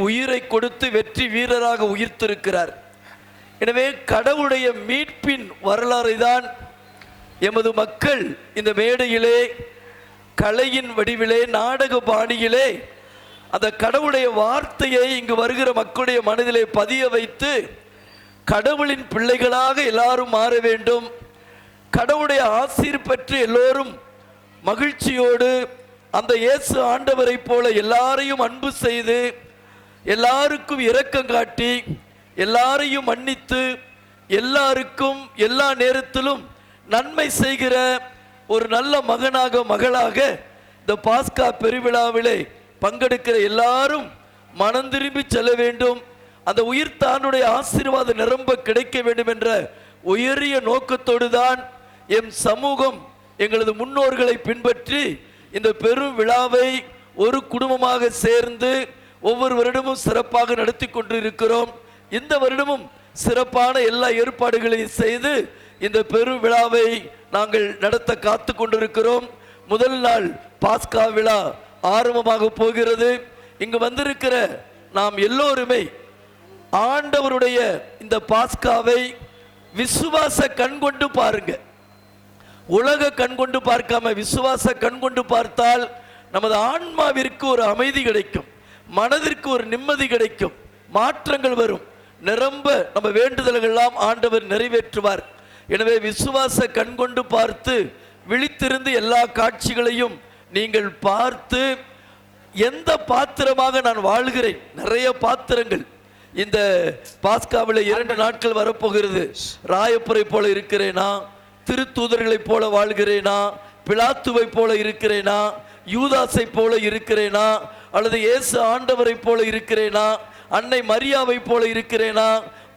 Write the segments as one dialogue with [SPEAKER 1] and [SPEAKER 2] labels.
[SPEAKER 1] உயிரை கொடுத்து வெற்றி வீரராக உயிர்த்திருக்கிறார். எனவே கடவுளுடைய மீட்பின் வரலாறை தான் எமது மக்கள் இந்த மேடையிலே கலையின் வடிவிலே நாடக பாணியிலே அந்த கடவுளுடைய வார்த்தையை இங்கு வருகிற மக்களுடைய மனதிலே பதிய வைத்து கடவுளின் பிள்ளைகளாக எல்லாரும் மாற வேண்டும், கடவுளுடைய ஆசீர் பெற்று எல்லோரும் மகிழ்ச்சியோடு அந்த இயேசு ஆண்டவரை போல எல்லாரையும் அன்பு செய்து எல்லாருக்கும் இரக்கம் காட்டி எல்லாரையும் மன்னித்து எல்லாருக்கும் எல்லா நேரத்திலும் நன்மை செய்கிற ஒரு நல்ல மகனாக மகளாக இந்த பாஸ்கா பெருவிழாவிலே பங்கெடுக்கிற எல்லாரும் மனம் திரும்பி செல்ல வேண்டும். அந்த உயிர்த்தானுடைய ஆசீர்வாதம் நிரம்ப கிடைக்க வேண்டும் என்ற உயரிய நோக்கத்தோடு தான் எம் சமூகம் எங்களது முன்னோர்களை பின்பற்றி இந்த பெரும் விழாவை ஒரு குடும்பமாக சேர்ந்து ஒவ்வொரு வருடமும் சிறப்பாக நடத்தி கொண்டிருக்கிறோம். இந்த வருடமும் சிறப்பான எல்லா ஏற்பாடுகளையும் செய்து இந்த பெரும் விழாவை நாங்கள் நடத்த காத்து கொண்டிருக்கிறோம். முதல் நாள் பாஸ்கா விழா ஆரம்பமாக போகிறது. இங்கு வந்திருக்கிற நாம் எல்லோருமே ஆண்டவருடைய இந்த பாஸ்காவை விசுவாச கண் கொண்டு பாருங்க. உலக கண் கொண்டு பார்க்காம விசுவாச கண் கொண்டு பார்த்தால் நமது ஆன்மாவிற்கு ஒரு அமைதி கிடைக்கும், மனதிற்கு ஒரு நிம்மதி கிடைக்கும், மாற்றங்கள் வரும், நிரம்ப நம்ம வேண்டுதல்கள் எல்லாம் ஆண்டவர் நிறைவேற்றுவார். எனவே விசுவாச கண் கொண்டு பார்த்து விழித்திருந்து எல்லா காட்சிகளையும் நீங்கள் பார்த்து எந்த பாத்திரமாக நான் வாழ்கிறேன். நிறைய பாத்திரங்கள் இந்த பாஸ்காவில் 2 நாட்கள் வரப்போகிறது. ராயப்பரை போல இருக்கிறேனா, திருத்தூதர்களை போல வாழ்கிறேனா, பிலாத்துவை போல இருக்கிறேனா, யூதாசை போல இருக்கிறேனா, அல்லது இயேசு ஆண்டவரை போல இருக்கிறேனா, அன்னை மரியாவை போல இருக்கிறேனா,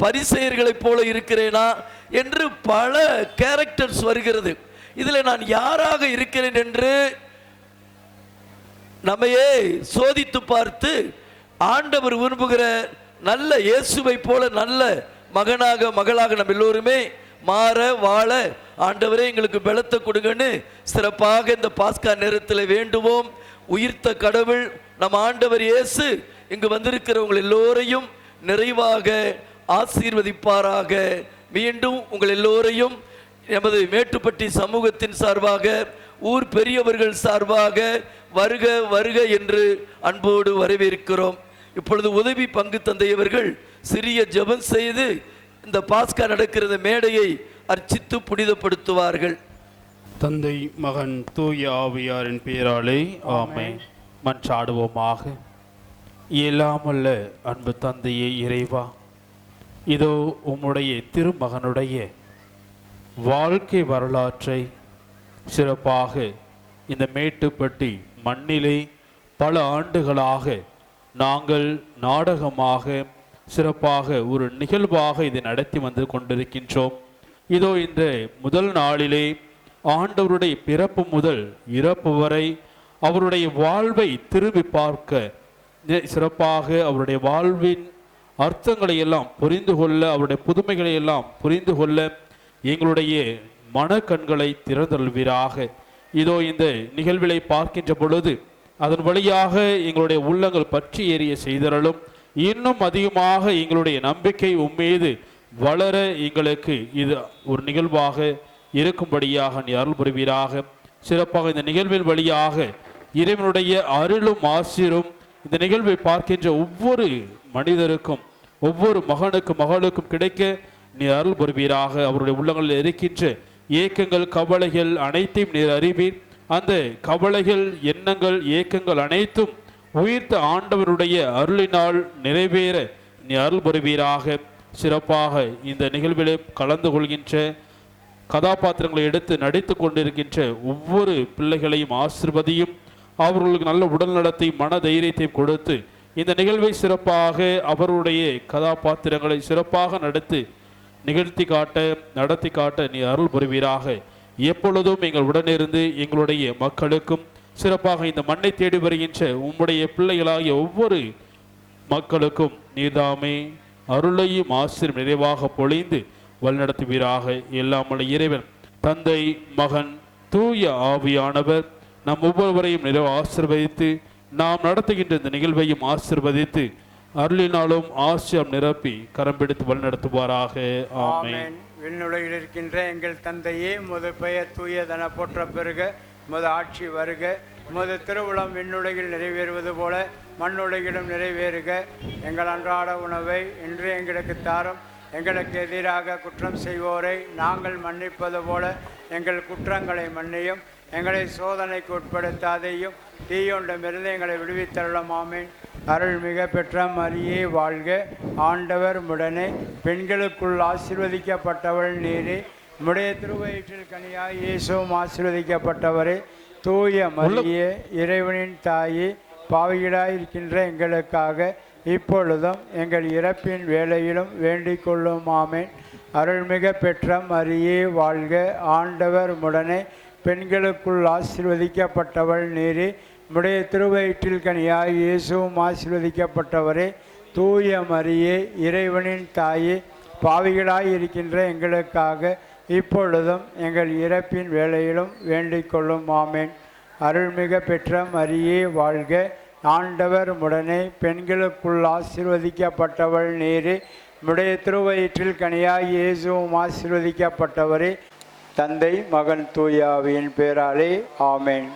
[SPEAKER 1] பரிசேயர்களை போல இருக்கிறேனா என்று பல கேரக்டர்ஸ் வருகிறது. இதில் நான் யாராக இருக்கிறேன் என்று நம்மையே சோதித்து பார்த்து ஆண்டவர் விரும்புகிற நல்ல இயேசுவை போல நல்ல மகனாக மகளாக நம்ம எல்லோருமே மாற வாழ ஆண்டவரே எங்களுக்கு பலத்தை கொடுங்கன்னு சிறப்பாக இந்த பாஸ்கா நேரத்தில் வேண்டுவோம். உயிர்த்த கடவுள் நம் ஆண்டவர் இயேசு இங்கு வந்திருக்கிறவங்க எல்லோரையும் நிறைவாக ஆசீர்வதிப்பாராக. மீண்டும் உங்கள் எல்லோரையும் எமது மேட்டுப்பட்டி சமூகத்தின் சார்பாக ஊர் பெரியவர்கள் சார்பாக வருக வருக என்று அன்போடு வரவேற்கிறோம். இப்பொழுது உதவி பங்கு தந்தையவர்கள் சிறிய ஜெபம் செய்து இந்த பாஸ்கா நடக்கிற மேடையை அர்ச்சித்து புனிதப்படுத்துவார்கள்.
[SPEAKER 2] தந்தை மகன் தூய ஆவியாரின் பெயராலே ஆமென். மன்றாடுவோமாக. இயலாமல்ல அன்பு தந்தையே இறைவா, இதோ உம்முடைய திருமகனுடைய வாழ்க்கை வரலாற்றை சிறப்பாக இந்த மேட்டுப்பட்டி மண்ணிலே பல ஆண்டுகளாக நாங்கள் நாடகமாக சிறப்பாக ஒரு நிகழ்வாக இதை நடத்தி வந்து கொண்டிருக்கின்றோம். இதோ இந்த முதல் நாளிலே ஆண்டவருடைய பிறப்பு முதல் இறப்பு வரை அவருடைய வாழ்வை திரும்பி பார்க்க சிறப்பாக அவருடைய வாழ்வின் அர்த்தங்களை எல்லாம் புரிந்து கொள்ள, அவருடைய புதுமைகளை எல்லாம் புரிந்து கொள்ள எங்களுடைய மனக்கண்களை திறந்தருள்வீராக. இதோ இந்த நிகழ்விலை பார்க்கின்ற பொழுது அதன் வழியாக எங்களுடைய உள்ளங்கள் பற்றி எறிய செய்தரலும், இன்னும் அதிகமாக எங்களுடைய நம்பிக்கை உம்மீது வளர எங்களுக்கு இது ஒரு நிகழ்வாக இருக்கும்படியாக நீ அருள் புரிவீராக. சிறப்பாக இந்த நிகழ்வின் வழியாக இறைவனுடைய அருளும் ஆசிரும் இந்த நிகழ்வை பார்க்கின்ற ஒவ்வொரு மனிதருக்கும் ஒவ்வொரு மகனுக்கும் மகளுக்கும் கிடைக்க நீ அருள் புரிவீராக. அவருடைய உள்ளங்களில் இருக்கின்ற ஏக்கங்கள் கவலைகள் அனைத்தையும் நீர் அறிவீர். அந்த கவலைகள் எண்ணங்கள் ஏக்கங்கள் அனைத்தும் உயிர்த்த ஆண்டவருடைய அருளினால் நிறைவேற நீ அருள் புரிவீராக. சிறப்பாக இந்த நிகழ்விலே கலந்து கொள்கின்ற கதாபாத்திரங்களை எடுத்து நடித்து கொண்டிருக்கின்ற ஒவ்வொரு பிள்ளைகளையும் ஆசிர்வதியும், அவர்களுக்கு நல்ல உடல் நலத்தை மன தைரியத்தை கொடுத்து இந்த நிகழ்வை சிறப்பாக அவருடைய கதாபாத்திரங்களை சிறப்பாக நடத்தி காட்ட நீ அருள் புரிவீராக. எப்பொழுதும் எங்கள் உடனிருந்து எங்களுடைய மக்களுக்கும் சிறப்பாக இந்த மண்ணை தேடி வருகின்ற உம்முடைய பிள்ளைகளாகிய ஒவ்வொரு மக்களுக்கும் நீதாமே அருளையும் ஆசிரியம் நிறைவாக பொழிந்து வழிநடத்துவீராக. எல்லாமல்ல இறைவன் தந்தை மகன் தூய ஆவியானவர் நம் ஒவ்வொருவரையும் நிறைவு ஆசிர்வதித்து நாம் நடத்துகின்ற இந்த நிகழ்வையும் ஆசிர்வதித்து அருளினாலும் ஆசியம் நிரப்பி கரம் பிடித்து வழிநடத்துவாராக. ஆமென்.
[SPEAKER 3] விண்ணுலகில் இருக்கின்ற எங்கள் தந்தையே, உமது பெயர் தூயதென போற்ற பெறுக. உமது ஆட்சி வருக. உமது திருவுளம் விண்ணுலகில் நிறைவேறுவது போல மண்ணுலகிலும் நிறைவேறுக. எங்கள் அன்றாட உணவை இன்று எங்களுக்கு தாரும். எங்களுக்கு எதிராக குற்றம் செய்வோரை நாங்கள் மன்னிப்பது போல எங்கள் குற்றங்களை மன்னியும். எங்களை சோதனைக்கு உட்படுத்தாதையும் தீயொன்றமிருந்து எங்களை விடுவித்தருளும். ஆமென். அருள்மிக பெற்ற மரியே வாழ்க. ஆண்டவர் உடனே பெண்களுக்குள் ஆசீர்வதிக்கப்பட்டவள் நீரே. உம்முடைய திருவயிற்றில் கனியாய் இயேசுவும் ஆசீர்வதிக்கப்பட்டவரே. தூய மரியே, இறைவனின் தாயே, பாவிகளாய் இருக்கின்ற எங்களுக்காக இப்பொழுதும் எங்கள் இறப்பின் வேளையிலும் வேண்டிக் கொள்ளும். ஆமென். அருள்மிக பெற்ற மரியே வாழ்க. ஆண்டவர் உடனே பெண்களுக்குள் ஆசீர்வதிக்கப்பட்டவள் நீரே. உம்முடைய திருவயிற்றில் கனியாய் இயேசுவும் ஆசீர்வதிக்கப்பட்டவரே. தூய மரியே, இறைவனின் தாயே, பாவிகளாய் இருக்கின்ற எங்களுக்காக இப்பொழுதும் எங்கள் இறப்பின் வேளையிலும் வேண்டிக் கொள்ளும். ஆமென். அருள்மிக பெற்ற மரியே வாழ்க. ஆண்டவர் உடனே பெண்களுக்குள் ஆசீர்வதிக்கப்பட்டவள் நீரே. உம்முடைய திருவயிற்றில் கனியாய் இயேசுவும் ஆசீர்வதிக்கப்பட்டவரே. தந்தை, மகன், தூய ஆவியின் பேராலே. ஆமென்.